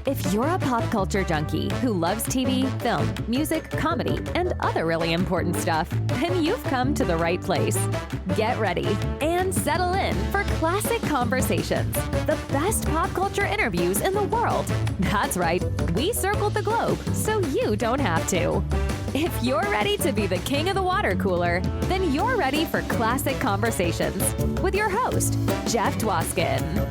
If you're a pop culture junkie who loves TV, film, music, comedy, and other really important stuff, then you've come to the right place. Get ready and settle in for Classic Conversations, the best pop culture interviews in the world. That's right, we circled the globe so you don't have to. If you're ready to be the king of the water cooler, then you're ready for Classic Conversations with your host, Jeff Dwoskin.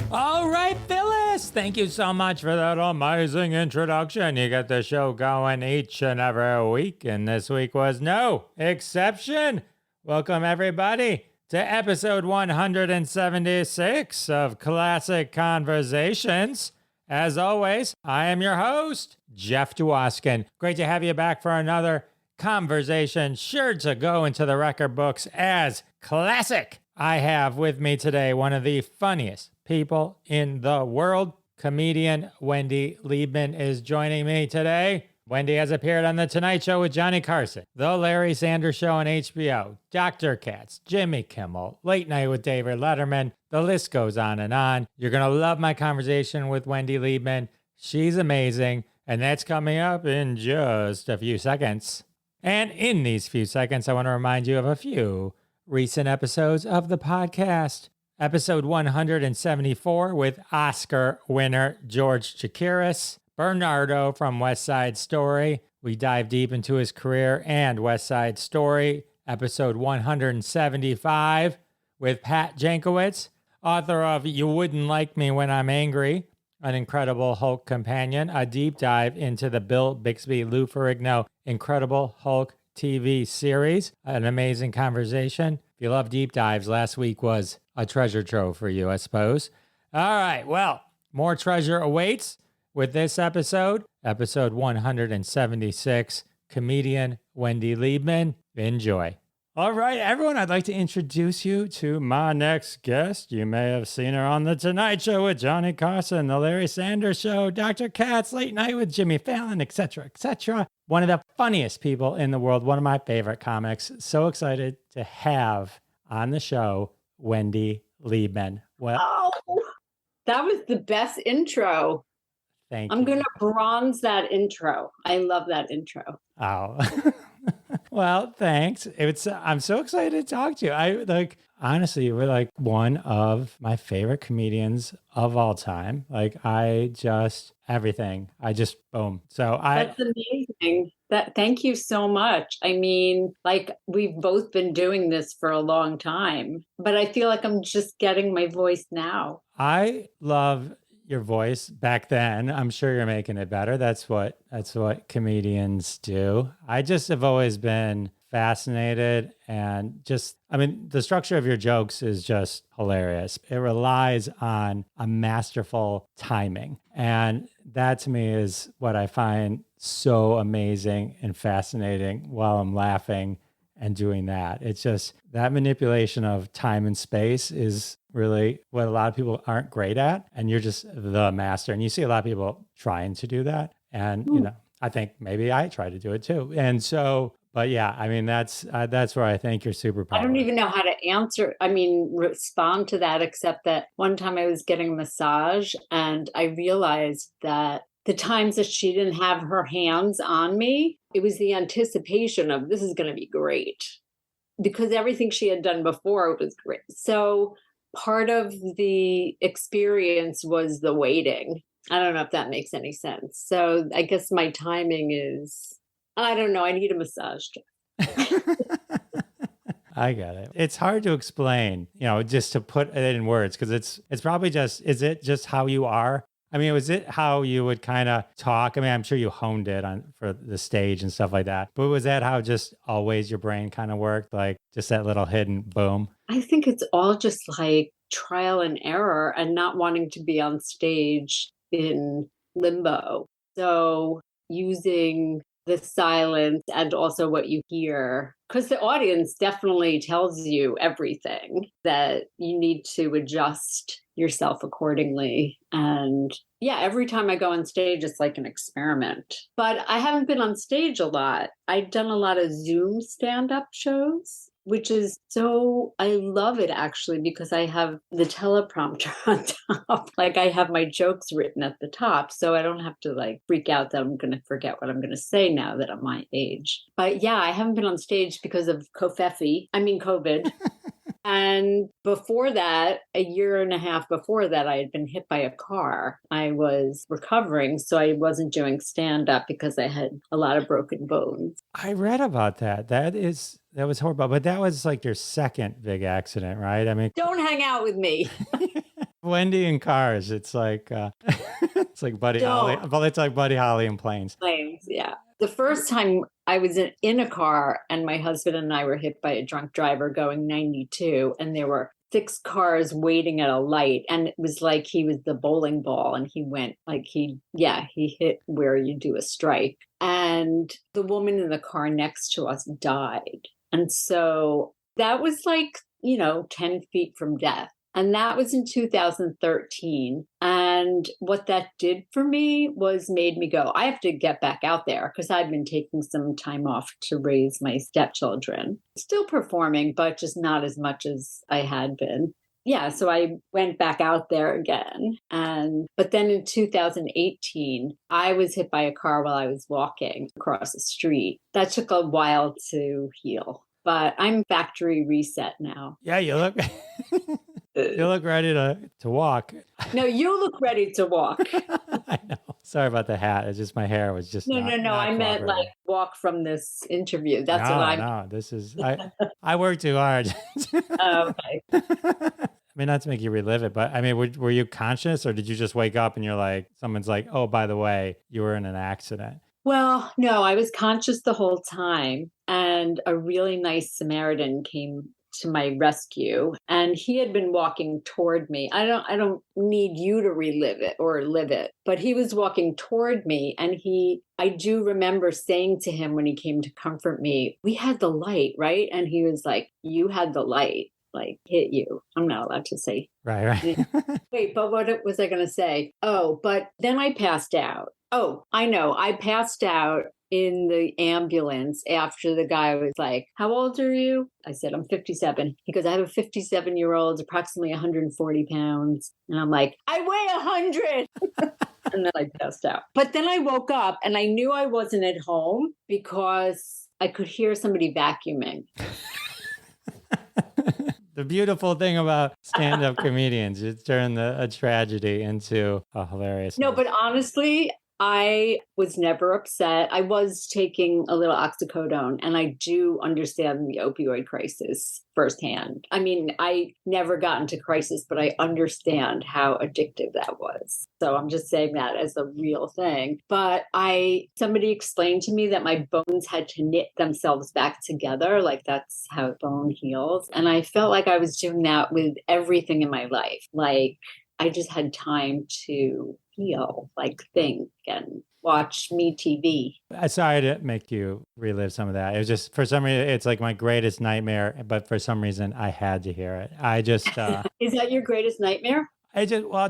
All right, Phyllis, thank you so much for that amazing introduction. You get the show going each and every week, and this week was no exception. Welcome, everybody, to episode 176 of Classic Conversations. As always, I am your host, Jeff Dwoskin. Great to have you back for another conversation sure to go into the record books as classic. I have with me today one of the funniest people in the world. Comedian Wendy Liebman is joining me today. Wendy has appeared on The Tonight Show with Johnny Carson, The Larry Sanders Show on HBO, Dr. Katz, Jimmy Kimmel, Late Night with David Letterman. The list goes on and on. You're going to love my conversation with Wendy Liebman. She's amazing, and that's coming up in just a few seconds. And in these few seconds, I want to remind you of a few recent episodes of the podcast. Episode 174 with Oscar winner George Chakiris, Bernardo from West Side Story. We dive deep into his career and West Side Story. Episode 175 with Pat Jankowitz, author of You Wouldn't Like Me When I'm Angry, an Incredible Hulk companion, a deep dive into the Bill Bixby-Lou Ferrigno Incredible Hulk TV series. An amazing conversation. If you love deep dives, last week was a treasure trove for you, I suppose. All right, well, more treasure awaits with this episode, episode 176, comedian Wendy Liebman. Enjoy. All right, everyone, I'd like to introduce you to my next guest. You may have seen her on The Tonight Show with Johnny Carson, The Larry Sanders Show, Dr. Katz, Late Night with Jimmy Fallon, etc., etc. One of the funniest people in the world, one of my favorite comics. So excited to have on the show Wendy Liebman. Well, oh, that was the best intro. Thank you. I'm going to bronze that intro. I love that intro. Oh, well, thanks. I'm so excited to talk to you. Honestly, you were like one of my favorite comedians of all time. Everything. Boom. That's amazing. Thank you so much. I mean, we've both been doing this for a long time, but I feel like I'm just getting my voice now. I love your voice back then. I'm sure you're making it better. That's what comedians do. I just have always been fascinated and the structure of your jokes is just hilarious. It relies on a masterful timing. And that to me is what I find so amazing and fascinating while I'm laughing and doing that. It's just that manipulation of time and space is really what a lot of people aren't great at. And you're just the master. And you see a lot of people trying to do that. And, I think maybe I try to do it too. And so, but yeah, I mean, that's where I think you're super powerful. I don't even know how to respond to that, except that one time I was getting a massage and I realized that the times that she didn't have her hands on me, it was the anticipation of this is going to be great because everything she had done before was great. So part of the experience was the waiting. I don't know if that makes any sense. So I guess my timing is, I don't know. I need a massage. I get it. It's hard to explain, just to put it in words because it's probably is it just how you are? I mean, was it how you would kind of talk? I mean, I'm sure you honed it for the stage and stuff like that. But was that how just always your brain kind of worked? Like just that little hidden boom? I think it's all just like trial and error and not wanting to be on stage in limbo. So using the silence and also what you hear, because the audience definitely tells you everything that you need to adjust yourself accordingly. And yeah, every time I go on stage, it's like an experiment. But I haven't been on stage a lot. I've done a lot of Zoom stand-up shows which is so, I love it actually, because I have the teleprompter on top. Like I have my jokes written at the top. So I don't have to like freak out that I'm going to forget what I'm going to say now that I'm my age. But yeah, I haven't been on stage because of COVID. And before that, a year and a half before that, I had been hit by a car. I was recovering, so I wasn't doing stand-up because I had a lot of broken bones. I read about that. That was horrible. But that was like your second big accident, right? I mean, Don't hang out with me. Wendy in cars. It's like it's like Buddy Holly. Well, it's like Buddy Holly in planes. Planes, yeah. The first time I was in a car and my husband and I were hit by a drunk driver going 92, and there were 6 cars waiting at a light, and it was like he was the bowling ball, and he went like he hit where you do a strike, and the woman in the car next to us died. And so that was like 10 feet from death. And that was in 2013. And what that did for me was made me go, I have to get back out there, because I've been taking some time off to raise my stepchildren. Still performing, but just not as much as I had been. Yeah, so I went back out there again. But then in 2018, I was hit by a car while I was walking across the street. That took a while to heal. But I'm factory reset now. Yeah, you look you look ready to walk. No, you look ready to walk. I know. Sorry about the hat. It's just my hair was just No. I meant like walk from this interview. That's what I'm. No, this is I worked too hard. Oh, okay. I mean, not to make you relive it, but I mean, were you conscious, or did you just wake up and you're like, someone's like, oh, by the way, you were in an accident? Well, no, I was conscious the whole time. And a really nice Samaritan came to my rescue, and he had been walking toward me. I don't need you to relive it or live it, but he was walking toward me, and I do remember saying to him when he came to comfort me, we had the light, right? And he was like, you had the light, like hit you. I'm not allowed to say. Right. Wait, but what was I going to say? Oh, but then I passed out. Oh, I know. I passed out in the ambulance after the guy was like, how old are you? I said, I'm 57. He goes, I have a 57-year-old, approximately 140 pounds. And I'm like, I weigh 100. And then I passed out. But then I woke up and I knew I wasn't at home because I could hear somebody vacuuming. The beautiful thing about stand-up comedians, you turn a tragedy into a hilarious. No, but honestly, I was never upset. I was taking a little oxycodone, and I do understand the opioid crisis firsthand. I mean, I never got into crisis, but I understand how addictive that was. So I'm just saying that as a real thing. But somebody explained to me that my bones had to knit themselves back together. Like that's how bone heals. And I felt like I was doing that with everything in my life. Like I just had time to heal, like think and watch me TV. Sorry to make you relive some of that. It was just, for some reason, it's like my greatest nightmare, but for some reason I had to hear it. I just... Is that your greatest nightmare?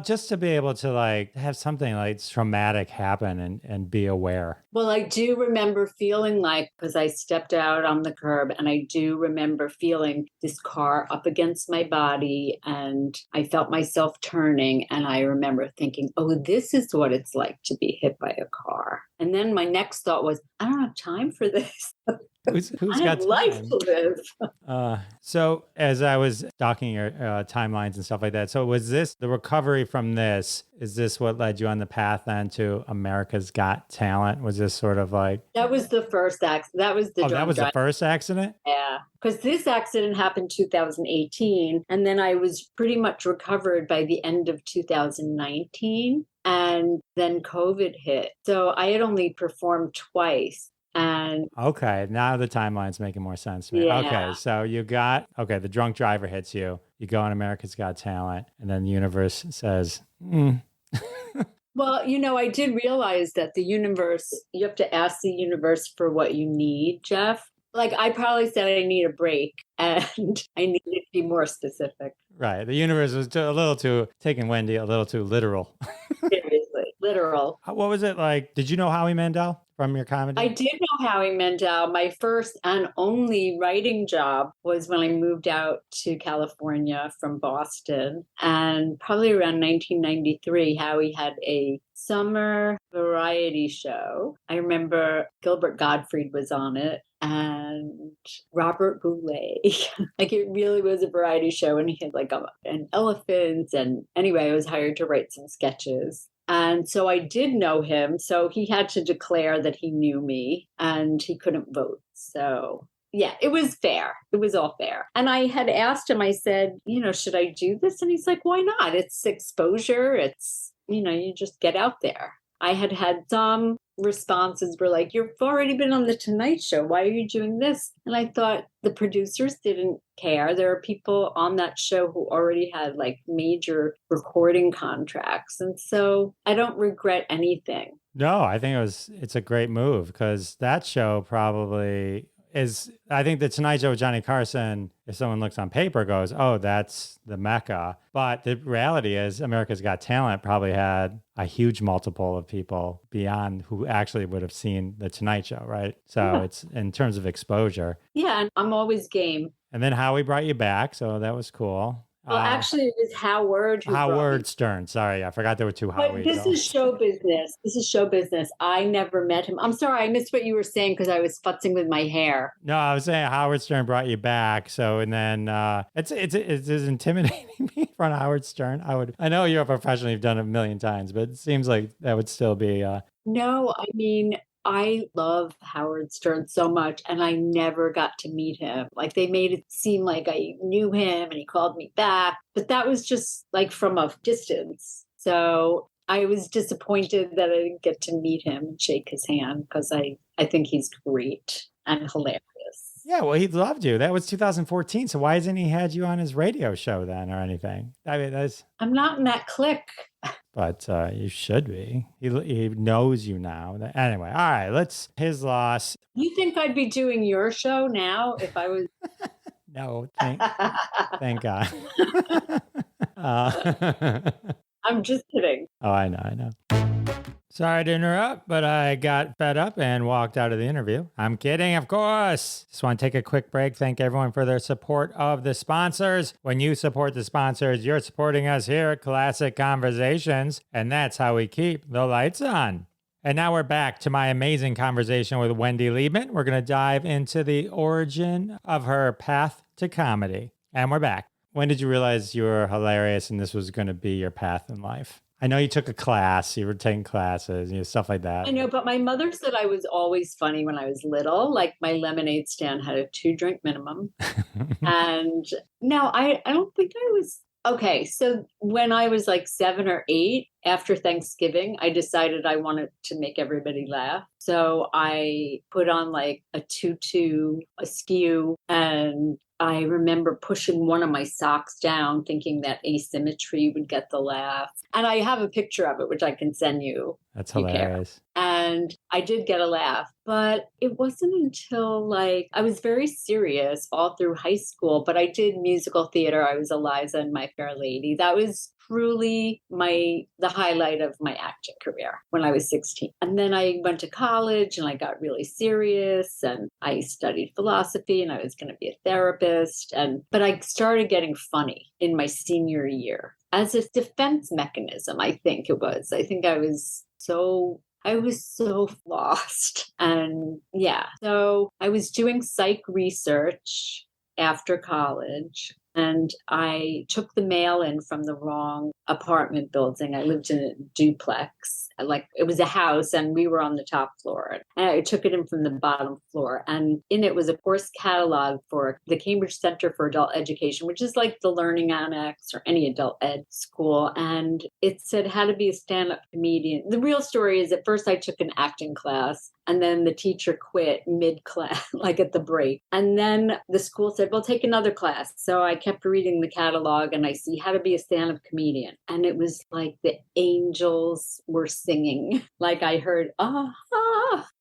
Just to be able to like have something like traumatic happen and be aware. Well, I do remember feeling like, because I stepped out on the curb, and I do remember feeling this car up against my body, and I felt myself turning, and I remember thinking, oh, this is what it's like to be hit by a car. And then my next thought was, I don't have time for this. Who's I got have life to live? So as I was stalking your timelines and stuff like that, so was this the recovery from this? Is this what led you on the path then to America's Got Talent? Was this sort of like... That was the first accident. That was the that was the first accident? Yeah, because this accident happened 2018, and then I was pretty much recovered by the end of 2019, and then COVID hit. So I had only performed twice. And okay, now the timeline's making more sense to me. Yeah. Okay, so the drunk driver hits you. You go on America's Got Talent, and then the universe says, Well, I did realize that the universe, you have to ask the universe for what you need, Jeff. Like I probably said I need a break, and I needed to be more specific. Right. The universe was taking Wendy a little too literal. Seriously, literal. What was it like? Did you know Howie Mandel from your comedy? I did know Howie Mandel. My first and only writing job was when I moved out to California from Boston. And probably around 1993, Howie had a summer variety show. I remember Gilbert Gottfried was on it and Robert Goulet. Like it really was a variety show. And he had like an elephant. And anyway, I was hired to write some sketches. And so I did know him. So he had to declare that he knew me and he couldn't vote. So yeah, it was fair. It was all fair. And I had asked him, I said, should I do this? And he's like, why not? It's exposure. It's, you just get out there. I had some responses were like, you've already been on the Tonight Show. Why are you doing this? And I thought the producers didn't care. There are people on that show who already had like major recording contracts. And so I don't regret anything. No, I think it's a great move because that show probably is, I think the Tonight Show with Johnny Carson, if someone looks on paper, goes, oh, that's the Mecca. But the reality is America's Got Talent probably had a huge multiple of people beyond who actually would have seen the Tonight Show, right? So It's in terms of exposure. Yeah, and I'm always game. And then Howie brought you back, so that was cool. Well, actually, it was Howard Stern. Sorry, I forgot there were two Howies. But this is show business. This is show business. I never met him. I'm sorry, I missed what you were saying because I was futzing with my hair. No, I was saying Howard Stern brought you back. So, and then it's intimidating me from Howard Stern. I know you're a professional, you've done it a million times, but it seems like that would still be. No, I mean, I love Howard Stern so much, and I never got to meet him. Like they made it seem like I knew him and he called me back, but that was just like from a distance. So I was disappointed that I didn't get to meet him and shake his hand because I think he's great and hilarious. Yeah, well, he loved you. That was 2014. So why hasn't he had you on his radio show then or anything? I mean, I'm not in that clique. But you should be. He knows you now. Anyway, all right, his loss. You think I'd be doing your show now if I was? No, thank God. I'm just kidding. Oh, I know. Sorry to interrupt, but I got fed up and walked out of the interview. I'm kidding, of course. Just want to take a quick break. Thank everyone for their support of the sponsors. When you support the sponsors, you're supporting us here at Classic Conversations, and that's how we keep the lights on. And now we're back to my amazing conversation with Wendy Liebman. We're going to dive into the origin of her path to comedy. And we're back. When did you realize you were hilarious and this was going to be your path in life? I know you took a class, you were taking classes, stuff like that. I know, but my mother said I was always funny when I was little. Like my lemonade stand had a 2-drink minimum. And no, I don't think I was. Okay, so when I was like 7 or 8, after Thanksgiving, I decided I wanted to make everybody laugh. So I put on like a tutu, askew, and I remember pushing one of my socks down, thinking that asymmetry would get the laugh. And I have a picture of it, which I can send you. That's hilarious. And I did get a laugh, but it wasn't until like I was very serious all through high school, but I did musical theater. I was Eliza in My Fair Lady. That was truly the highlight of my acting career when I was 16. And then I went to college and I got really serious and I studied philosophy and I was going to be a therapist. But I started getting funny in my senior year as a defense mechanism. I think it was. I think I was so lost. And yeah, so I was doing psych research after college. And I took the mail in from the wrong apartment building. I lived in a duplex. Like it was a house and we were on the top floor. And I took it in from the bottom floor. And in it was a course catalog for the Cambridge Center for Adult Education, which is like the Learning Annex or any adult ed school. And it said how to be a stand-up comedian. The real story is at first I took an acting class and then the teacher quit mid-class, like at the break. And then the school said, well, take another class. So I kept reading the catalog and I see how to be a stand-up comedian. And it was like the angels were singing. Like I heard, ah.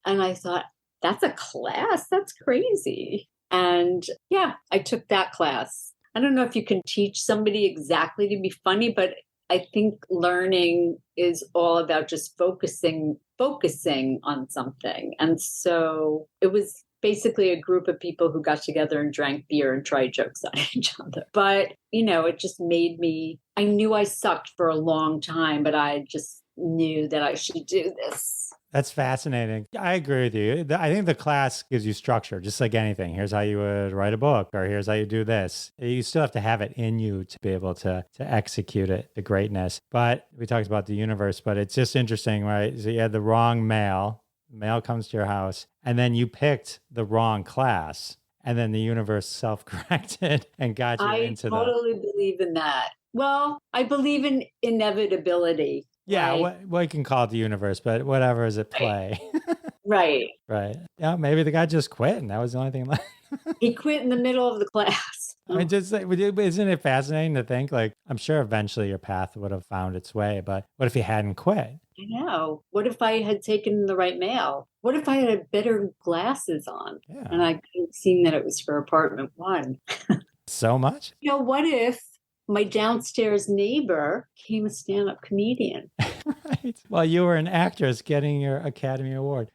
And I thought, that's a class? That's crazy. And yeah, I took that class. I don't know if you can teach somebody exactly to be funny, but I think learning is all about just focusing focusing on something. And so it was basically a group of people who got together and drank beer and tried jokes on each other. But, it just made me, I knew I sucked for a long time, but I just knew that I should do this. That's fascinating. I agree with you. I think the class gives you structure, just like anything. Here's how you would write a book, or here's how you do this. You still have to have it in you to be able to execute it, the greatness. But we talked about the universe, but it's just interesting, right? So you had the wrong male comes to your house, and then you picked the wrong class, and then the universe self-corrected and got you into that. I totally believe in that. Well, I believe in inevitability. Yeah, right? well, you can call it the universe, but whatever is at play. Right. Right. Yeah, maybe the guy just quit, and that was the only thing left. He quit in the middle of the class. I mean, isn't it fascinating to think, like, I'm sure eventually your path would have found its way, but what if you hadn't quit? I know. What if I had taken the right mail? What if I had better glasses on? Yeah. And I could have seen that it was for apartment 1? So much? What if my downstairs neighbor became a stand-up comedian? Right. Well, you were an actress getting your Academy Award.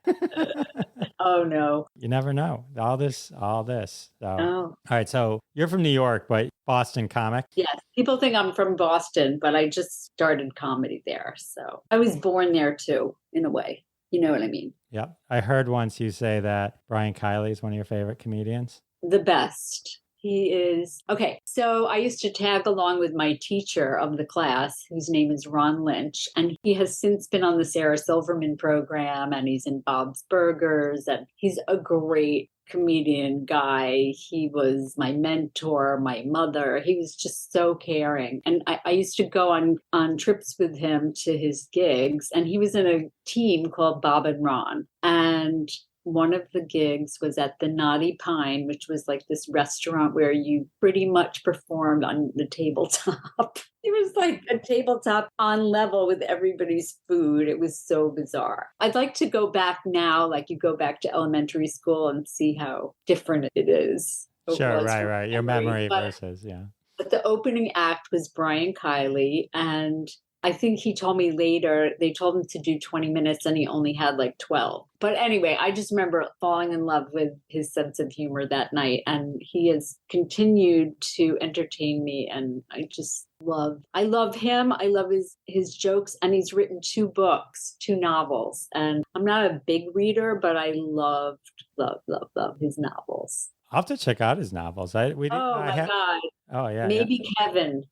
Oh, no. You never know. All this. So. Oh. All right. So you're from New York, but Boston comic? Yes. People think I'm from Boston, but I just started comedy there. So I was born there too, in a way. You know what I mean? Yep. I heard once you say that Brian Kiley is one of your favorite comedians. The best. He is. Okay, so I used to tag along with my teacher of the class, whose name is Ron Lynch, and he has since been on the Sarah Silverman program, and he's in Bob's Burgers, and he's a great comedian guy. He was my mentor, my mother. He was just so caring. And I used to go on trips with him to his gigs, and he was in a team called Bob and Ron. And one of the gigs was at the Naughty Pine, which was like this restaurant where you pretty much performed on the tabletop. It was like a tabletop on level with everybody's food. It was so bizarre. I'd like to go back now, like you go back to elementary school and see how different it is. Sure, right. Your memory versus, yeah. But the opening act was Brian Kiley, and I think he told me later, they told him to do 20 minutes and he only had like 12. But anyway, I just remember falling in love with his sense of humor that night. And he has continued to entertain me. And I love him. I love his jokes. And he's written 2 books, 2 novels. And I'm not a big reader, but I love his novels. I'll have to check out his novels. God. Oh, yeah. Maybe yeah. Kevin.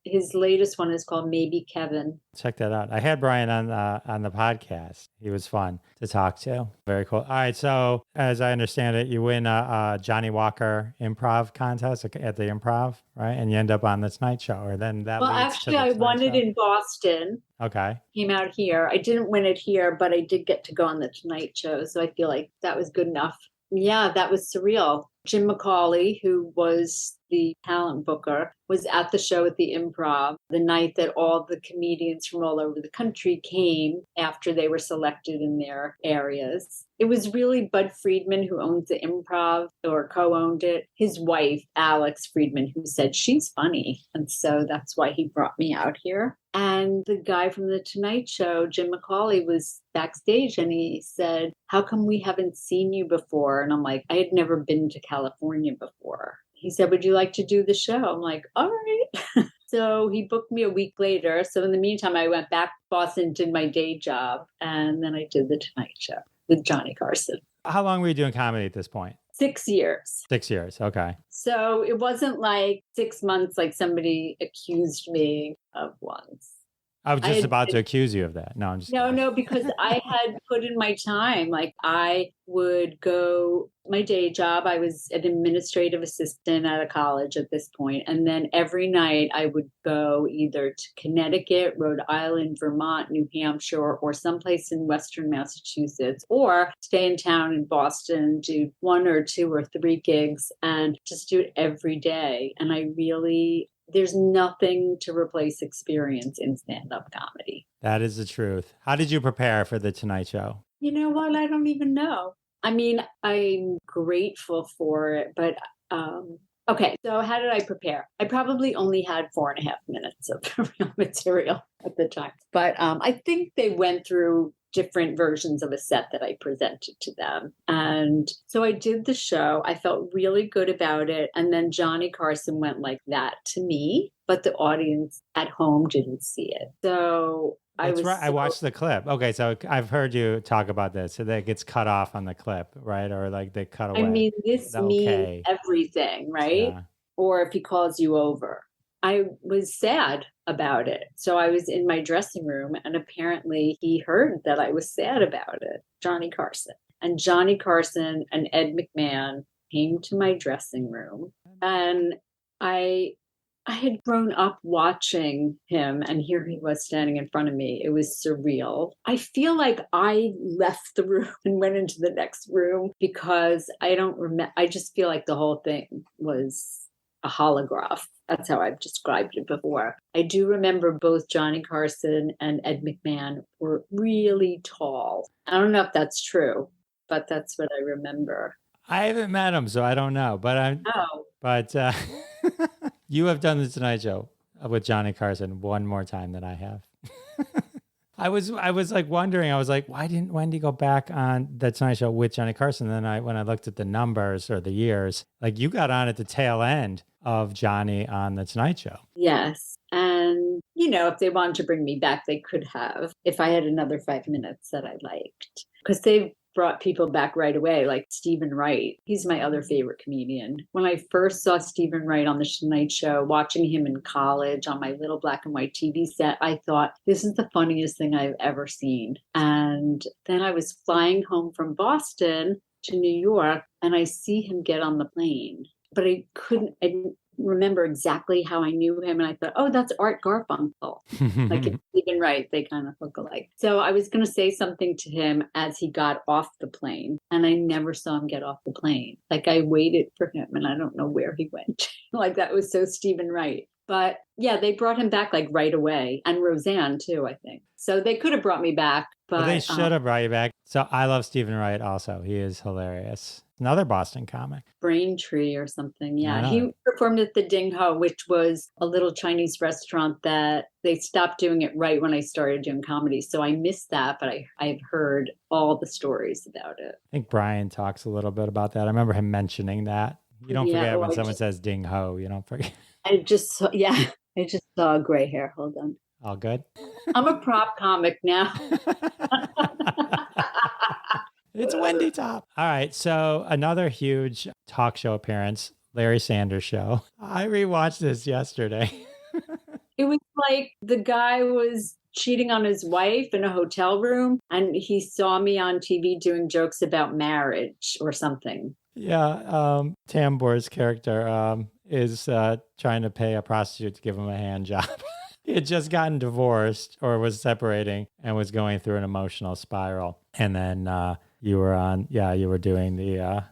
His latest one is called Maybe Kevin. Check that out. I had Brian on the podcast. He was fun to talk to. Very cool. All right. So as I understand it, you win a Johnny Walker improv contest at the Improv, right? And you end up on the Tonight Show. Or then that. Well, actually, I won it in Boston. Okay. Came out here. I didn't win it here, but I did get to go on the Tonight Show. So I feel like that was good enough. Yeah, that was surreal. Jim McCauley, who was the talent booker, was at the show at the Improv the night that all the comedians from all over the country came after they were selected in their areas. It was really Bud Friedman, who owns the Improv or co-owned it, his wife, Alex Friedman, who said she's funny. And so that's why he brought me out here. And the guy from the Tonight Show, Jim McCauley, was backstage and he said, "How come we haven't seen you before?" And I'm like, I had never been to California before. He said, "Would you like to do the show?" I'm like, all right. So he booked me a week later. So in the meantime, I went back to Boston, did my day job, and then I did the Tonight Show with Johnny Carson. How long were you doing comedy at this point? 6 years. 6 years. Okay. So it wasn't like 6 months like somebody accused me of once. I was just about to accuse you of that. No, I'm just No, because I had put in my time. Like I would go, my day job, I was an administrative assistant at a college at this point. And then every night I would go either to Connecticut, Rhode Island, Vermont, New Hampshire, or someplace in Western Massachusetts, or stay in town in Boston, do 1 or 2 or 3 gigs and just do it every day. And there's nothing to replace experience in stand-up comedy. That is the truth. How did you prepare for the Tonight Show? You know what? I don't even know. I mean, I'm grateful for it, but okay. So how did I prepare? I probably only had 4.5 minutes of real material at the time, but I think they went through different versions of a set that I presented to them. And so I did the show. I felt really good about it. And then Johnny Carson went like that to me, but the audience at home didn't see it. So That's right. I watched the clip. Okay, so I've heard you talk about this. So that gets cut off on the clip, right? Or like they cut away. I mean, this means everything, right? Yeah. Or if he calls you over. I was sad about it. So I was in my dressing room, and apparently he heard that I was sad about it, Johnny Carson. And Johnny Carson and Ed McMahon came to my dressing room, and I had grown up watching him, and here he was standing in front of me. It was surreal. I feel like I left the room and went into the next room because I don't remember. I just feel like the whole thing was a holograph. That's how I've described it before. I do remember both Johnny Carson and Ed McMahon were really tall. I don't know if that's true, but that's what I remember. I haven't met him, so I don't know. But you have done the Tonight Show with Johnny Carson one more time than I have. I was like wondering, I was like, why didn't Wendy go back on the Tonight Show with Johnny Carson? Then when I looked at the numbers or the years, like you got on at the tail end of Johnny on the Tonight Show. Yes. And, if they wanted to bring me back, they could have, if I had another 5 minutes that I liked. Because they've brought people back right away, like Stephen Wright. He's my other favorite comedian. When I first saw Stephen Wright on the Tonight Show, watching him in college on my little black and white TV set, I thought, this is the funniest thing I've ever seen. And then I was flying home from Boston to New York, and I see him get on the plane. But I didn't remember exactly how I knew him. And I thought, oh, that's Art Garfunkel. Like it's Stephen Wright, they kind of look alike. So I was going to say something to him as he got off the plane. And I never saw him get off the plane. Like I waited for him and I don't know where he went. Like that was so Stephen Wright. But yeah, they brought him back like right away. And Rosanne too, I think. So they could have brought me back. But they should have brought you back. So I love Stephen Wright also. He is hilarious. Another Boston comic. Braintree or something. Yeah. He performed at the Ding Ho, which was a little Chinese restaurant that they stopped doing it right when I started doing comedy. So I missed that, but I've heard all the stories about it. I think Brian talks a little bit about that. I remember him mentioning that. You don't forget when someone says Ding Ho, you don't forget. I just saw gray hair. Hold on. All good? I'm a prop comic now. It's Wendy Top. All right. So another huge talk show appearance, Larry Sanders Show. I rewatched this yesterday. It was like the guy was cheating on his wife in a hotel room and he saw me on TV doing jokes about marriage or something. Yeah. Tambor's character is trying to pay a prostitute to give him a hand job. He had just gotten divorced or was separating and was going through an emotional spiral. And then you were doing the,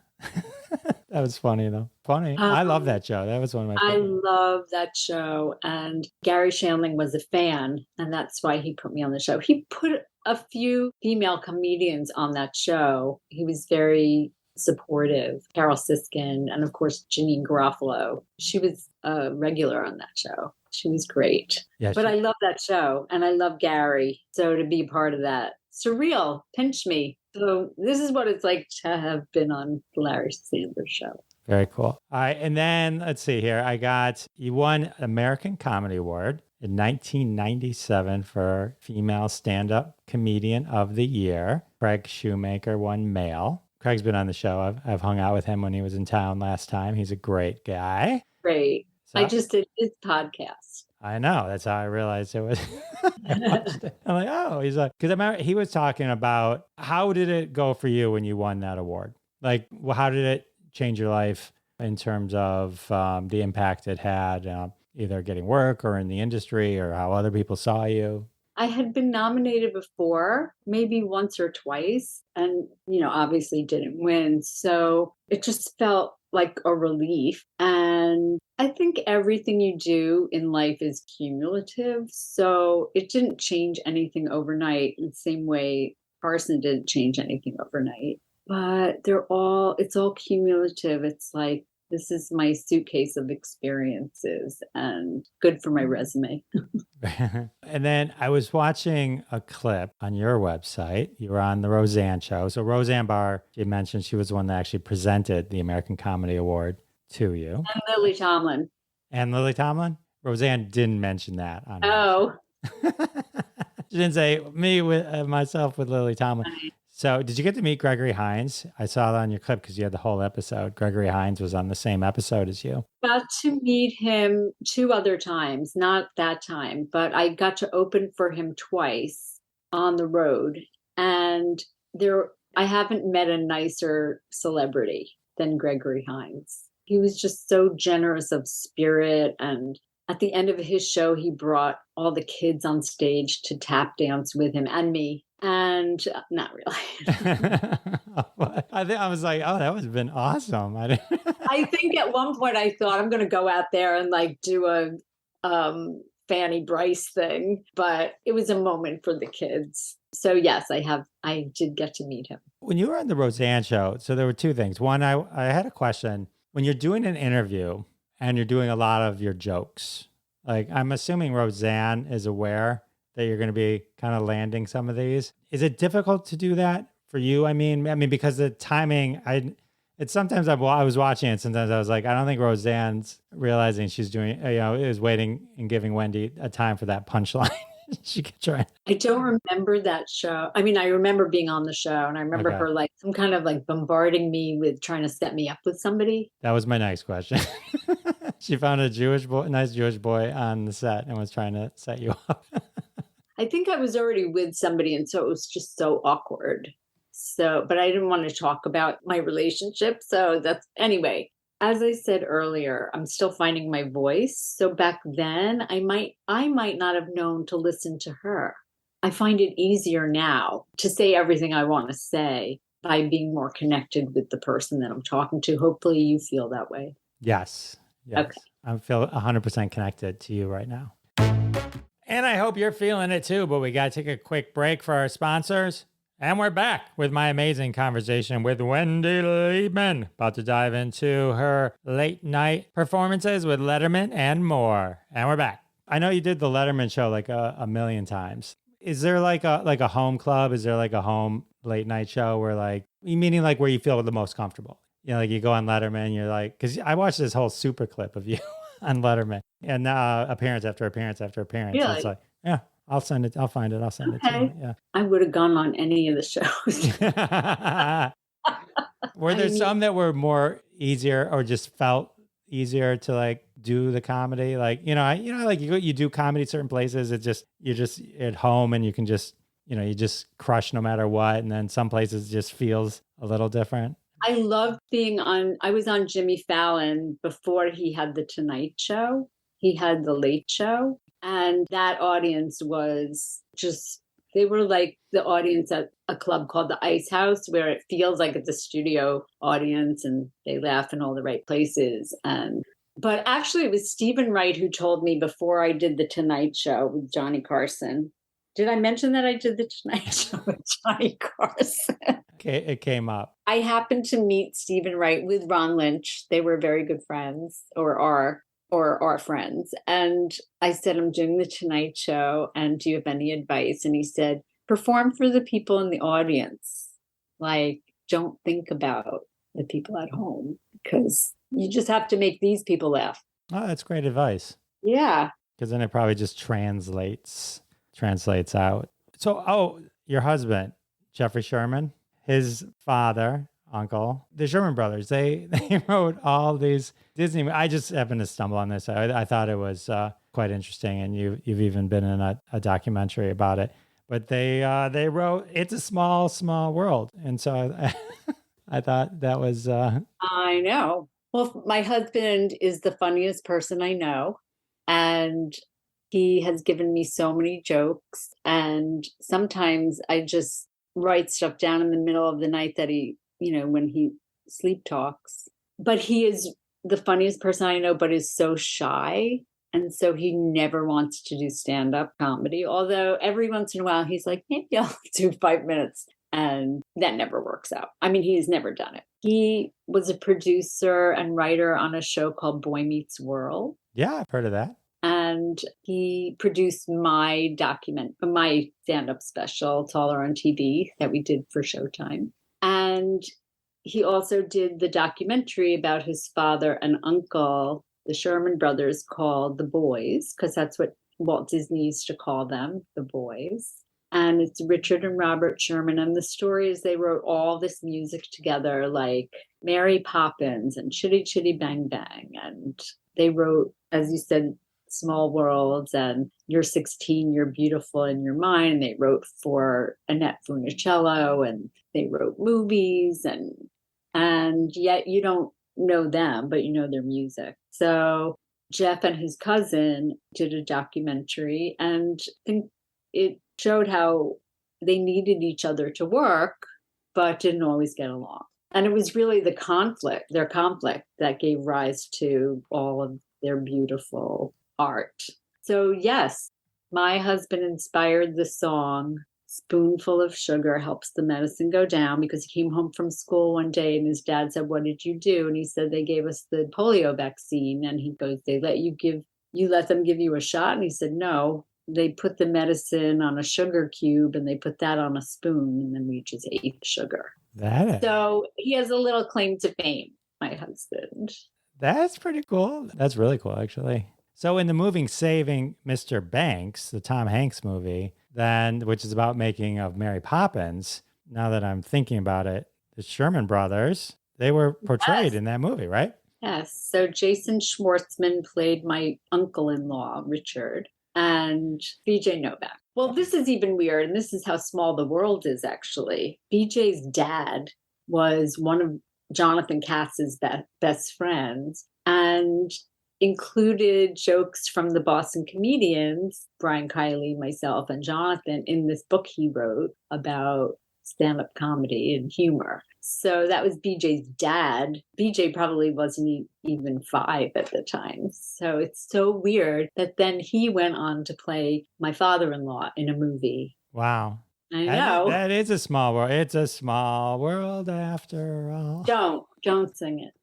that was funny though. Funny. I love that show. That was one of my favorites. I love that show. And Gary Shandling was a fan. And that's why he put me on the show. He put a few female comedians on that show. He was very supportive. Carol Siskin and of course, Janine Garofalo. She was a regular on that show. She was great. Yeah, but I love that show and I love Gary. So to be part of that, surreal, pinch me. So this is what it's like to have been on the Larry Sanders Show. Very cool. All right. And then let's see here. You won American Comedy Award in 1997 for Female Stand-Up Comedian of the Year. Craig Shoemaker won Male. Craig's been on the show. I've hung out with him when he was in town last time. He's a great guy. Great. So, I just did his podcast. I know. That's how I realized it was. I watched it. I'm like, oh, he's like, because I remember he was talking about how did it go for you when you won that award? Like, how did it change your life in terms of the impact it had, either getting work or in the industry or how other people saw you? I had been nominated before, maybe once or twice, and, obviously didn't win. So it just felt like a relief. And I think everything you do in life is cumulative. So it didn't change anything overnight in the same way Carson didn't change anything overnight. But it's all cumulative. It's like This is my suitcase of experiences and good for my resume. And then I was watching a clip on your website. You were on the Roseanne show. So Roseanne Barr, you mentioned she was the one that actually presented the American Comedy Award to you. And Lily Tomlin. And Lily Tomlin? Roseanne didn't mention that on her Oh. show. She didn't say me with myself with Lily Tomlin. So did you get to meet Gregory Hines? I saw that on your clip because you had the whole episode. Gregory Hines was on the same episode as you. Got to meet him 2 other times, not that time, but I got to open for him twice on the road. And I haven't met a nicer celebrity than Gregory Hines. He was just so generous of spirit. And at the end of his show, he brought all the kids on stage to tap dance with him and me. And not really. I was like, oh, that would have been awesome. I think at one point I thought I'm going to go out there and like do a Fanny Bryce thing, but it was a moment for the kids. So yes, I did get to meet him. When you were on the Roseanne show, so there were 2 things. One, I had a question. When you're doing an interview and you're doing a lot of your jokes, like I'm assuming Roseanne is aware that you're going to be kind of landing some of these. Is it difficult to do that for you? I mean, because the timing, sometimes I was watching it. Sometimes I was like, I don't think Roseanne's realizing she's doing, is waiting and giving Wendy a time for that punchline. She could try. I don't remember that show. I mean, I remember being on the show and I remember her like some kind of like bombarding me with trying to set me up with somebody. That was my next question. She found a nice Jewish boy on the set and was trying to set you up. I think I was already with somebody, and so it was just so awkward. But I didn't want to talk about my relationship. So anyway, as I said earlier, I'm still finding my voice. So back then I might not have known to listen to her. I find it easier now to say everything I want to say by being more connected with the person that I'm talking to. Hopefully you feel that way. Yes. Okay. I feel 100% connected to you right now. And I hope you're feeling it too, but we got to take a quick break for our sponsors. And we're back with my amazing conversation with Wendy Liebman, about to dive into her late night performances with Letterman and more. And we're back. I know you did the Letterman show like a million times. Is there like a home club? Is there like a home late night show where meaning like where you feel the most comfortable? You know, like you go on Letterman, you're like, because I watched this whole super clip of you on Letterman and appearance after appearance after appearance. Really? So it's like, yeah, I'll send it. I'll find it. I'll send it to you. Yeah. I would have gone on any of the shows. Were there some that were more easier or just felt easier to like do the comedy? Like, like you do comedy certain places. You're just at home and you can just, you just crush no matter what. And then some places just feels a little different. I loved I was on Jimmy Fallon before he had the Tonight Show. He had the Late Show. And that audience was they were like the audience at a club called the Ice House, where it feels like it's a studio audience and they laugh in all the right places. But actually it was Stephen Wright who told me before I did the Tonight Show with Johnny Carson. Did I mention that I did the Tonight Show with Johnny Carson? Okay, it came up. I happened to meet Stephen Wright with Ron Lynch. They were very good friends, or are friends. And I said, I'm doing the Tonight Show, and do you have any advice? And he said, perform for the people in the audience. Like, don't think about the people at home, because you just have to make these people laugh. Oh, that's great advice. Yeah. Because then it probably just translates out. So, your husband, Jeffrey Sherman, his father, uncle, the Sherman Brothers, they wrote all these Disney. I just happened to stumble on this. I thought it was quite interesting, and you've even been in a documentary about it. But they wrote "It's a Small, Small World," and so I thought that was. I know. Well, my husband is the funniest person I know, and he has given me so many jokes. And sometimes I just write stuff down in the middle of the night that he, when he sleep talks. But he is the funniest person I know, but is so shy. And so he never wants to do stand-up comedy. Although every once in a while he's like, maybe I'll do 5 minutes. And that never works out. I mean, he's never done it. He was a producer and writer on a show called Boy Meets World. Yeah, I've heard of that. And he produced my stand-up special, Taller on TV, that we did for Showtime. And he also did the documentary about his father and uncle, the Sherman Brothers, called The Boys, because that's what Walt Disney used to call them, the Boys. And it's Richard and Robert Sherman. And the story is they wrote all this music together, like Mary Poppins and Chitty Chitty Bang Bang. And they wrote, as you said, Small Worlds and You're 16, You're Beautiful in Your Mind. And they wrote for Annette Funicello, and they wrote movies. And yet you don't know them, but you know their music. So Jeff and his cousin did a documentary, and I think it showed how they needed each other to work, but didn't always get along. And it was really their conflict that gave rise to all of their beautiful art. So yes, my husband inspired the song Spoonful of Sugar Helps the Medicine Go Down, because he came home from school one day and his dad said, "What did you do?" And he said, "They gave us the polio vaccine." And he goes, "They let them give you a shot?" And he said, "No, they put the medicine on a sugar cube and they put that on a spoon, and then we just ate the sugar." So he has a little claim to fame, my husband. That's pretty cool. That's really cool, actually. So in the movie Saving Mr. Banks, the Tom Hanks movie, which is about making of Mary Poppins, now that I'm thinking about it, the Sherman Brothers, they were portrayed in that movie, right? Yes. So Jason Schwartzman played my uncle-in-law, Richard, and BJ Novak. Well, this is even weird, and this is how small the world is, actually. BJ's dad was one of Jonathan Katz's best friends, and included jokes from the Boston comedians, Brian Kiley, myself, and Jonathan, in this book he wrote about stand-up comedy and humor. So that was BJ's dad. BJ probably wasn't even 5 at the time. So it's so weird that then he went on to play my father-in-law in a movie. Wow. I know. That is a small world. It's a small world after all. Don't sing it.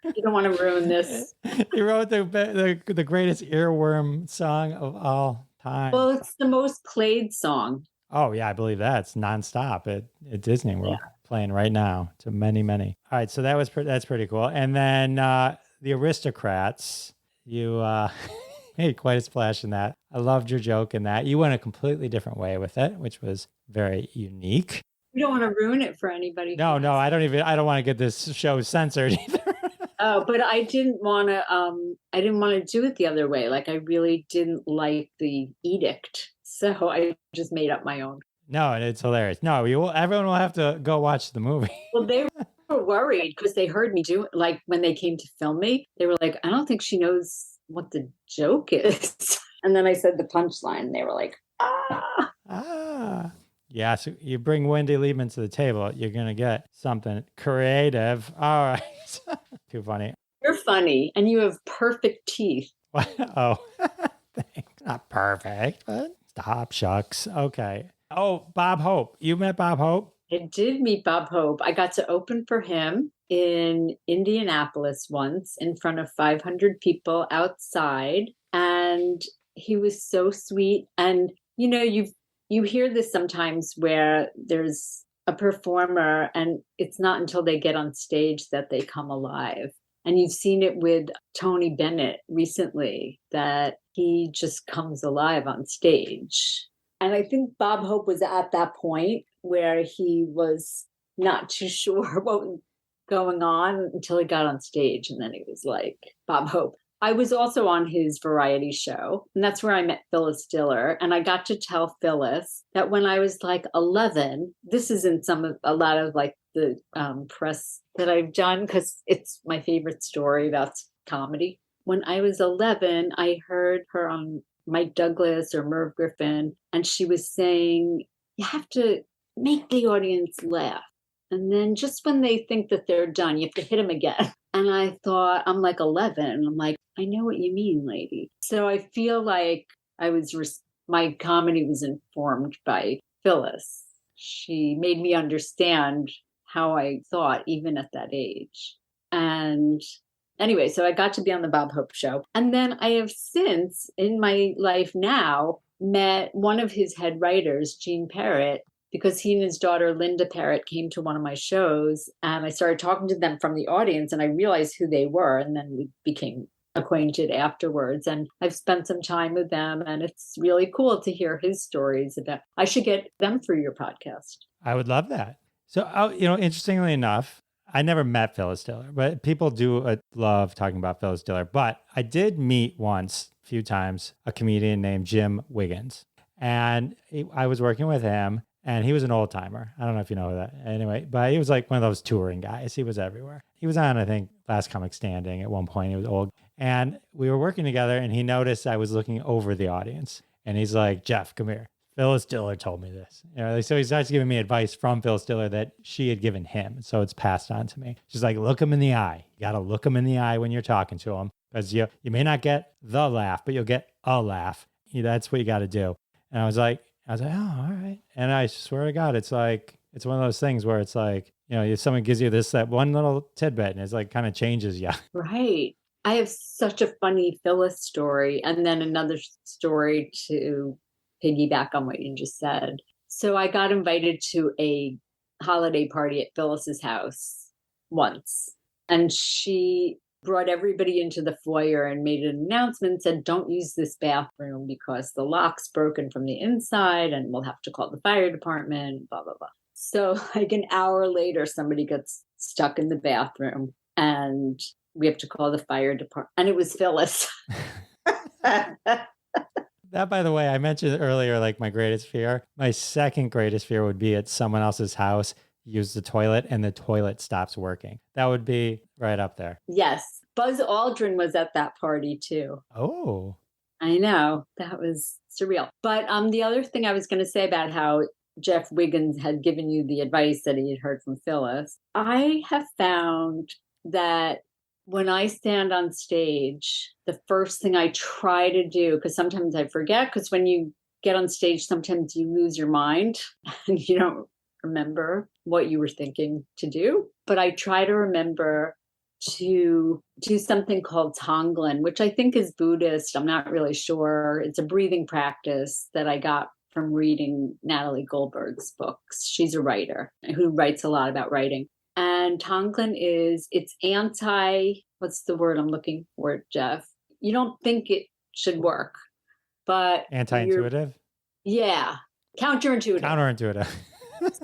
You don't want to ruin this. You wrote the greatest earworm song of all time. Well, it's the most played song. Oh, yeah, I believe that. It's nonstop at Disney World, playing right now to many, many. All right, so that's pretty cool. And then the Aristocrats, you made quite a splash in that. I loved your joke in that. You went a completely different way with it, which was very unique. You don't want to ruin it for anybody. No, I don't want to get this show censored either. Oh, but I didn't want to do it the other way. Like, I really didn't like the edict. So I just made up my own. No, and it's hilarious. No, everyone will have to go watch the movie. Well, they were worried because they heard me do it. Like, when they came to film me, they were like, "I don't think she knows what the joke is." And then I said the punchline, and they were like, "Ah." Yeah, so you bring Wendy Liebman to the table, you're going to get something creative. All right. Too funny. You're funny, and you have perfect teeth. Oh, thanks. Not perfect, but stop, shucks. Okay. Oh, Bob Hope. You met Bob Hope? I did meet Bob Hope. I got to open for him in Indianapolis once in front of 500 people outside, and he was so sweet. And, you know, you hear this sometimes where there's a performer and it's not until they get on stage that they come alive. And you've seen it with Tony Bennett recently, that he just comes alive on stage. And I think Bob Hope was at that point where he was not too sure what was going on until he got on stage. And then he was like, Bob Hope. I was also on his variety show, and that's where I met Phyllis Diller. And I got to tell Phyllis that when I was like 11, this is in a lot of like the press that I've done, because it's my favorite story about comedy. When I was 11, I heard her on Mike Douglas or Merv Griffin, and she was saying, you have to make the audience laugh. And then just when they think that they're done, you have to hit them again. And I thought, I'm like 11. And I'm like, I know what you mean, lady. So I feel like my comedy was informed by Phyllis. she made me understand how I thought, even at that age. And anyway, so I got to be on the Bob Hope Show. And then I have since, in my life now, met one of his head writers, Gene Parrott, because he and his daughter, Linda Parrott, came to one of my shows. And I started talking to them from the audience, and I realized who they were. And then we became acquainted afterwards. And I've spent some time with them. And it's really cool to hear his stories about. I should get them through your podcast. I would love that. So, interestingly enough, I never met Phyllis Diller, but people do love talking about Phyllis Diller. But I did meet once, a few times, a comedian named Jim Wiggins. And I was working with him, and he was an old timer. I don't know if you know that. Anyway, but he was like one of those touring guys. He was everywhere. He was on, I think, Last Comic Standing at one point. He was old. And we were working together, and he noticed I was looking over the audience. And he's like, Jeff, come here. Phyllis Diller told me this. So he starts giving me advice from Phyllis Diller that she had given him. So it's passed on to me. She's like, look him in the eye. You got to look him in the eye when you're talking to him, because you may not get the laugh, but you'll get a laugh. That's what you got to do. And I was like, oh, all right. And I swear to God, it's one of those things where it's like, if someone gives you that one little tidbit, and it's like kind of changes you. Right. I have such a funny Phyllis story, and then another story to piggyback on what you just said. So I got invited to a holiday party at Phyllis's house once, and she brought everybody into the foyer and made an announcement, said, don't use this bathroom because the lock's broken from the inside and we'll have to call the fire department, blah, blah, blah. So like an hour later, somebody gets stuck in the bathroom and we have to call the fire department. And it was Phyllis. That, by the way, I mentioned earlier, like my greatest fear. My second greatest fear would be at someone else's house, use the toilet, and the toilet stops working. That would be right up there. Yes. Buzz Aldrin was at that party too. Oh. I know. That was surreal. But the other thing I was going to say about how Jeff Wiggins had given you the advice that he had heard from Phyllis, I have found that when I stand on stage, the first thing I try to do, because sometimes I forget, because when you get on stage, sometimes you lose your mind and you don't remember what you were thinking to do. But I try to remember to do something called Tonglen, which I think is Buddhist. I'm not really sure. It's a breathing practice that I got from reading Natalie Goldberg's books. She's a writer who writes a lot about writing. And Tonglen it's what's the word I'm looking for, Jeff? You don't think it should work, but anti-intuitive? Yeah. Counterintuitive.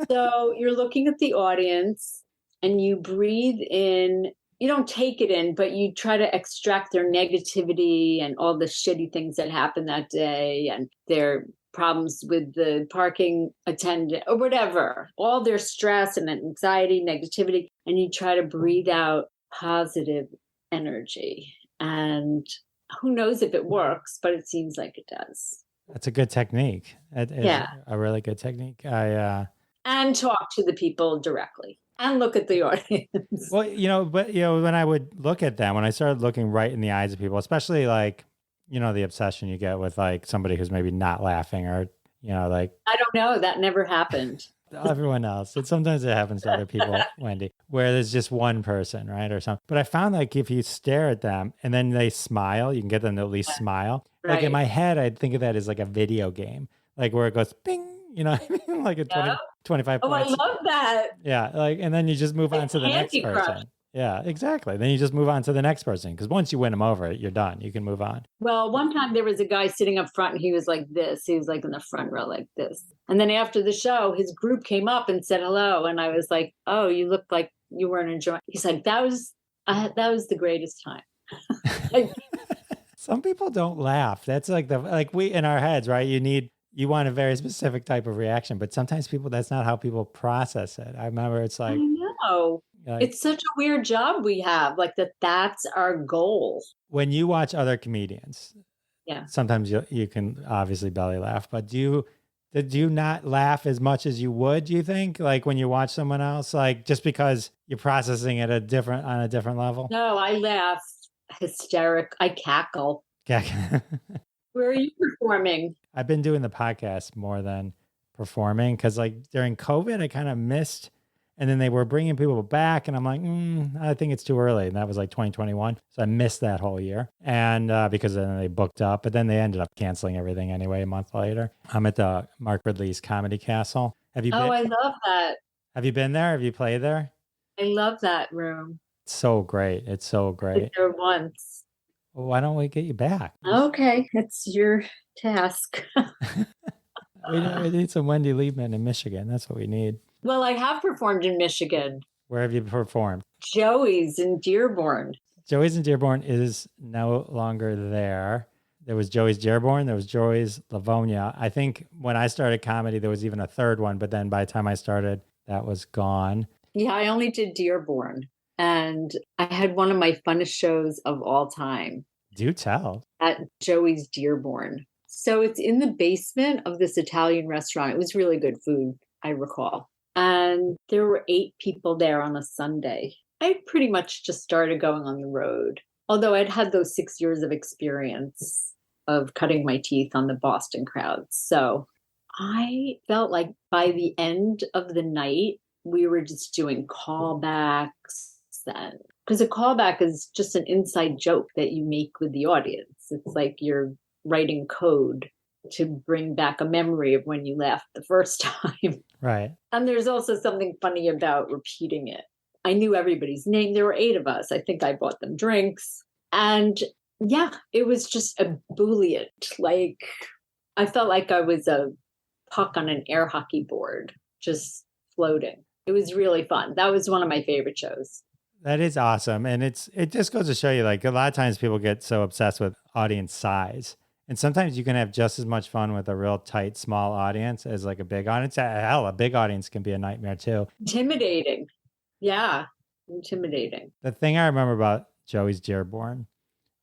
So you're looking at the audience and you breathe in. You don't take it in, but you try to extract their negativity and all the shitty things that happened that day and their problems with the parking attendant or whatever, all their stress and anxiety, negativity, and you try to breathe out positive energy. And who knows if it works, but it seems like it does. That's a good technique. It is a really good technique. And talk to the people directly. And look at the audience. Well, when I would look at them, when I started looking right in the eyes of people, especially like, the obsession you get with like somebody who's maybe not laughing or, like. I don't know. That never happened. Everyone else. Sometimes it happens to other people, Wendy, where there's just one person, right? Or something. But I found like if you stare at them and then they smile, you can get them to at least smile. Right. Like in my head, I'd think of that as like a video game, like where it goes bing. You know what I mean? Like a 25 points. I love that. Yeah. And then you just move on to the next person. Yeah, exactly. Then you just move on to the next person. Because once you win them over, you're done. You can move on. Well, one time there was a guy sitting up front and he was like this. He was like in the front row like this. And then after the show, his group came up and said hello. And I was like, oh, you look like you weren't enjoying. He's like, that was the greatest time. Some people don't laugh. That's like we in our heads, right? You want a very specific type of reaction, but sometimes that's not how people process it. I remember it's like, I know. It's such a weird job we have, like that's our goal. When you watch other comedians, sometimes you can obviously belly laugh, but do you not laugh as much as you would, do you think? Like when you watch someone else, like just because you're processing it on a different level? No, I laugh hysteric. I cackle. Where are you performing? I've been doing the podcast more than performing because like during COVID, I kind of missed. And then they were bringing people back, and I'm like, I think it's too early. And that was like 2021. So I missed that whole year. And because then they booked up, but then they ended up canceling everything anyway a month later. I'm at the Mark Ridley's Comedy Castle. Have you been? Oh, I love that. Have you been there? Have you played there? I love that room. It's so great. It's so great. There once. Well, why don't we get you back? Okay, it's your task. We need some Wendy Liebman in Michigan. That's what we need. Well, I have performed in Michigan. Where have you performed? Joey's in Dearborn. Joey's in Dearborn is no longer there. There was Joey's Dearborn. There was Joey's Livonia. I think when I started comedy, there was even a third one. But then by the time I started, that was gone. Yeah, I only did Dearborn. And I had one of my funnest shows of all time. Do tell. At Joey's Dearborn. So it's in the basement of this Italian restaurant. It was really good food, I recall. And there were 8 people there on a Sunday. I pretty much just started going on the road, although I'd had those 6 years of experience of cutting my teeth on the Boston crowds. So I felt like by the end of the night, we were just doing callbacks. Because a callback is just an inside joke that you make with the audience. It's like you're writing code to bring back a memory of when you laughed the first time. Right. And there's also something funny about repeating it. I knew everybody's name. There were 8 of us. I think I bought them drinks. And yeah, it was just ebullient. Like, I felt like I was a puck on an air hockey board, just floating. It was really fun. That was one of my favorite shows. That is awesome. And it just goes to show you, like, a lot of times people get so obsessed with audience size. And sometimes you can have just as much fun with a real tight, small audience as like a big audience. Hell, a big audience can be a nightmare too. Intimidating. Yeah, intimidating. The thing I remember about Joey's Dearborn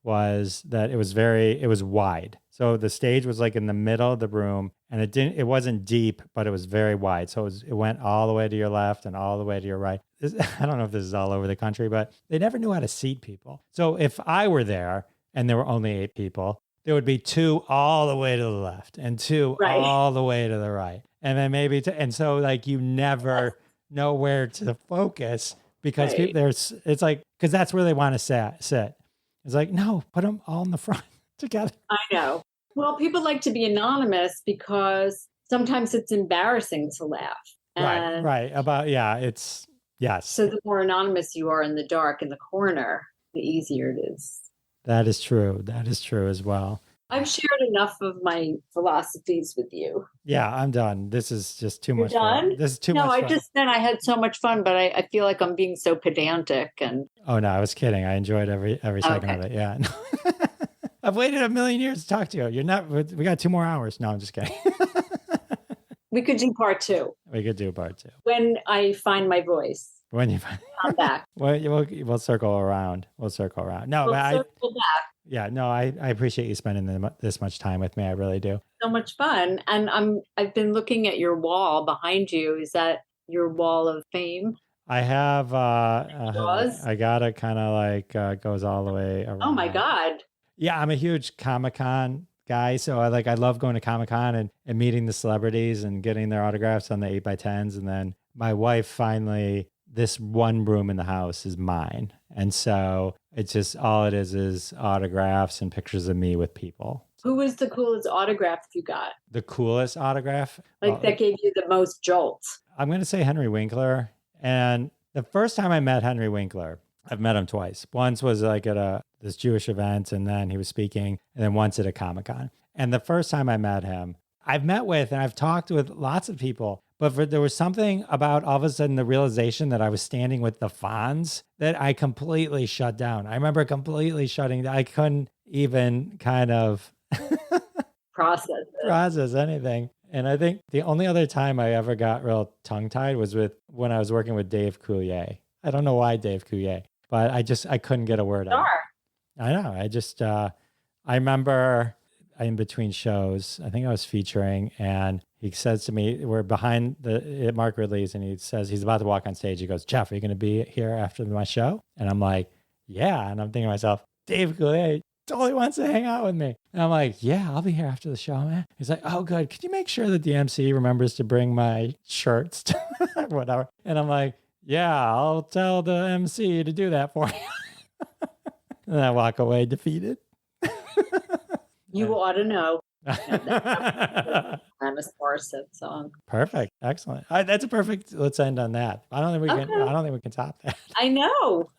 was that it was wide. So the stage was like in the middle of the room, and it wasn't deep, but it was very wide. So it went all the way to your left and all the way to your right. I don't know if this is all over the country, but they never knew how to seat people. So if I were there and there were only 8 people, there would be 2 all the way to the left and 2 all the way to the right. And then maybe, and so like you never know where to focus because people, it's like, because that's where they want to sit. It's like, no, put them all in the front together. I know. Well, people like to be anonymous because sometimes it's embarrassing to laugh. And Right. It's, yes. So the more anonymous you are in the dark in the corner, the easier it is. That is true. That is true as well. I've shared enough of my philosophies with you. Yeah, I'm done. This is just too You're much done? fun. This is too much fun. I had so much fun, but I feel like I'm being so pedantic. And oh no, I was kidding. I enjoyed every second of it. Yeah. I've waited a million years to talk to you. We got 2 more hours. No, I'm just kidding. We could do part 2. We could do part 2. When I find my voice. When you find I'm back. We'll circle around. We'll circle around. No, but circle back. Yeah, no, I appreciate you spending this much time with me. I really do. So much fun. And I've been looking at your wall behind you. Is that your wall of fame? I have I got it kind of like goes all the way around. Oh my God. Yeah, I'm a huge Comic-Con guy. So I love going to Comic-Con and meeting the celebrities and getting their autographs on the 8x10s. And then my wife finally, this one room in the house is mine. And so it's just all it is autographs and pictures of me with people. Who was the coolest autograph you got? The coolest autograph? Like that gave you the most jolts? I'm going to say Henry Winkler. And the first time I met Henry Winkler, I've met him twice. Once was like at this Jewish event, and then he was speaking, and then once at a Comic-Con. And the first time I met him, I've met with and I've talked with lots of people, but there was something about all of a sudden the realization that I was standing with the Fonz that I completely shut down. I remember completely shutting down. I couldn't even kind of process anything. And I think the only other time I ever got real tongue-tied was when I was working with Dave Coulier. I don't know why Dave Coulier, but I couldn't get a word out. I know. I remember in between shows, I think I was featuring, and he says to me, we're behind at Mark Ridley's, and he says he's about to walk on stage. He goes, "Jeff, are you going to be here after my show?" And I'm like, "Yeah." And I'm thinking to myself, Dave Coulier totally wants to hang out with me. And I'm like, yeah, I'll be here after the show, man. He's like, oh, good. Could you make sure that the MC remembers to bring my shirts to whatever? And I'm like, yeah, I'll tell the MC to do that for you. And I walk away defeated. You ought to know. Alanis Morissette song. Perfect. Excellent. That's a perfect. Let's end on that. I don't think we can. I don't think we can top that. I know.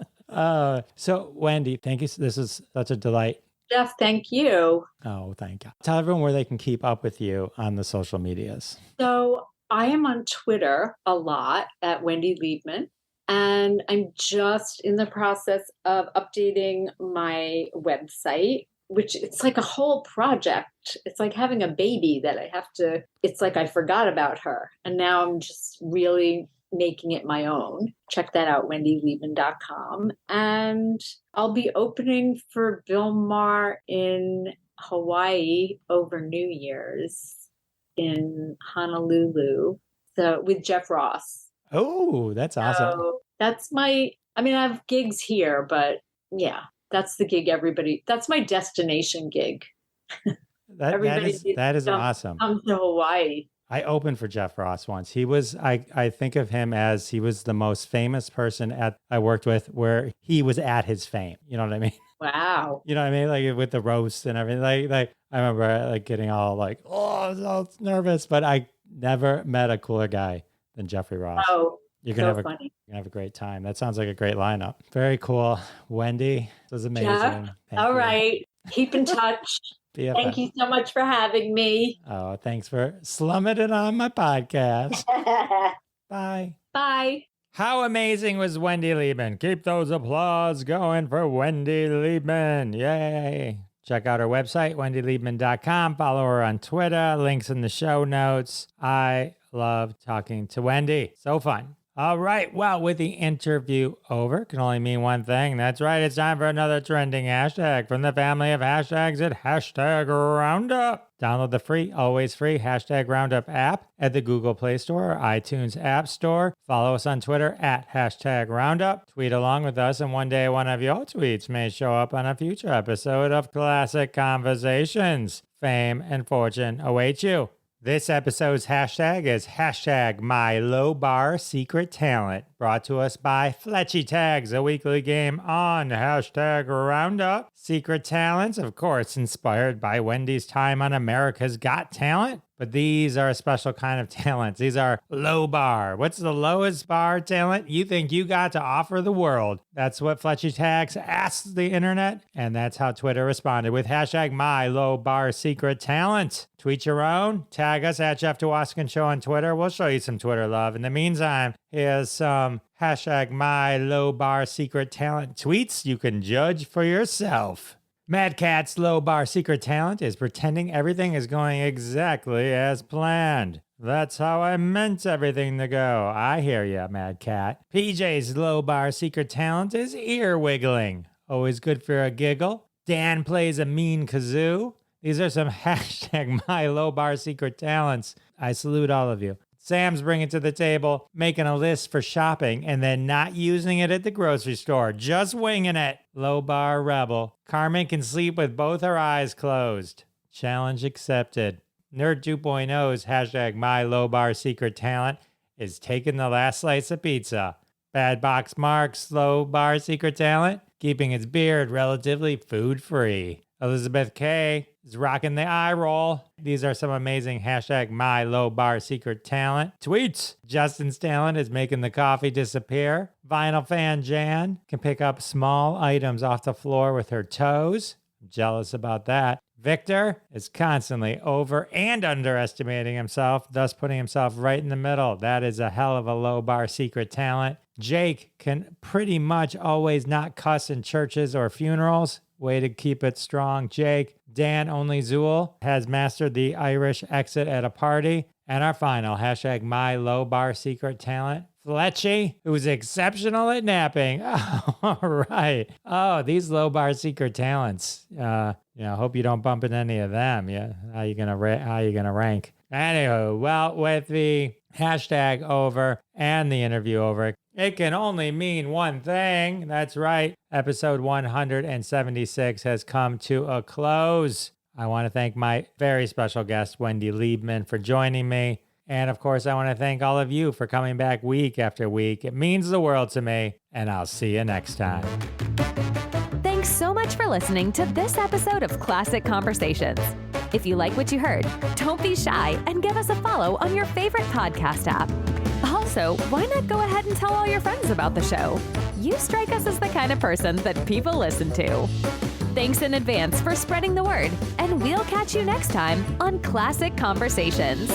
So Wendy, thank you. This is such a delight. Jeff, thank you. Oh, thank you. Tell everyone where they can keep up with you on the social medias. So I am on Twitter a lot at Wendy Liebman, and I'm just in the process of updating my website, which it's like a whole project. It's like having a baby that I have to, it's like I forgot about her. And now I'm just really making it my own. Check that out, wendyliebman.com. And I'll be opening for Bill Maher in Hawaii over New Year's in Honolulu. So with Jeff Ross. Oh, that's awesome. So that's I have gigs here, but yeah. That's the gig that's my destination gig. That is awesome. Come to Hawaii. I opened for Jeff Ross once. He was, I think of him as he was the most famous person I worked with where he was at his fame. You know what I mean? Wow. You know what I mean? Like with the roast and everything. Like I remember like getting all like, oh, I was all nervous, but I never met a cooler guy than Jeffrey Ross. Oh, You're gonna have a great time. That sounds like a great lineup. Very cool. Wendy, this was amazing. Yeah. All right. Keep in touch. Thank you so much for having me. Oh, thanks for slumming it on my podcast. Bye. Bye. How amazing was Wendy Liebman? Keep those applause going for Wendy Liebman. Yay. Check out her website, wendyliebman.com. Follow her on Twitter. Links in the show notes. I love talking to Wendy. So fun. All right. Well, with the interview over, can only mean one thing. That's right. It's time for another trending hashtag from the family of hashtags at Hashtag Roundup. Download the free, always free Hashtag Roundup app at the Google Play Store or iTunes App Store. Follow us on Twitter at Hashtag Roundup. Tweet along with us, and one day one of your tweets may show up on a future episode of Classic Conversations. Fame and fortune await you. This episode's hashtag is hashtag my low bar secret talent, brought to us by Fletchy Tags, a weekly game on hashtag Roundup. Secret talents, of course, inspired by Wendy's time on America's Got Talent. But these are a special kind of talents. These are low bar. What's the lowest bar talent you think you got to offer the world? That's what Fletchy Tags asked the internet, and that's how Twitter responded with hashtag my low bar secret talent. Tweet your own. Tag us at Jeff Dwoskin Show on Twitter. We'll show you some Twitter love. In the meantime, here's some hashtag my low bar secret talent tweets you can judge for yourself. Mad Cat's low bar secret talent is pretending everything is going exactly as planned. That's how I meant everything to go. I hear ya, Mad Cat. PJ's low bar secret talent is ear wiggling. Always good for a giggle. Dan plays a mean kazoo. These are some hashtag my low bar secret talents. I salute all of you. Sam's bringing to the table, making a list for shopping and then not using it at the grocery store, just winging it. Low bar rebel. Carmen can sleep with both her eyes closed. Challenge accepted. Nerd 2.0's hashtag my low bar secret talent is taking the last slice of pizza. Bad Box Mark's low bar secret talent, keeping its beard relatively food free. Elizabeth K is rocking the eye roll. These are some amazing hashtag my low bar secret talent tweets. Justin's talent is making the coffee disappear. Vinyl fan Jan can pick up small items off the floor with her toes. I'm jealous about that. Victor is constantly over and underestimating himself, thus putting himself right in the middle. That is a hell of a low bar secret talent. Jake can pretty much always not cuss in churches or funerals. Way to keep it strong, Jake. Dan Only Zool has mastered the Irish exit at a party. And our final, hashtag my low bar secret talent, Fletchy, who's exceptional at napping. Oh, all right. Oh, these low bar secret talents. Hope you don't bump into any of them. Yeah, how you gonna rank? Anywho, well, with the hashtag over and the interview over, it can only mean one thing. That's right. Episode 176 has come to a close. I want to thank my very special guest, Wendy Liebman, for joining me. And of course, I want to thank all of you for coming back week after week. It means the world to me, and I'll see you next time. Thanks so much for listening to this episode of Classic Conversations. If you like what you heard, don't be shy and give us a follow on your favorite podcast app. Also, why not go ahead and tell all your friends about the show? You strike us as the kind of person that people listen to. Thanks in advance for spreading the word, and we'll catch you next time on Classic Conversations.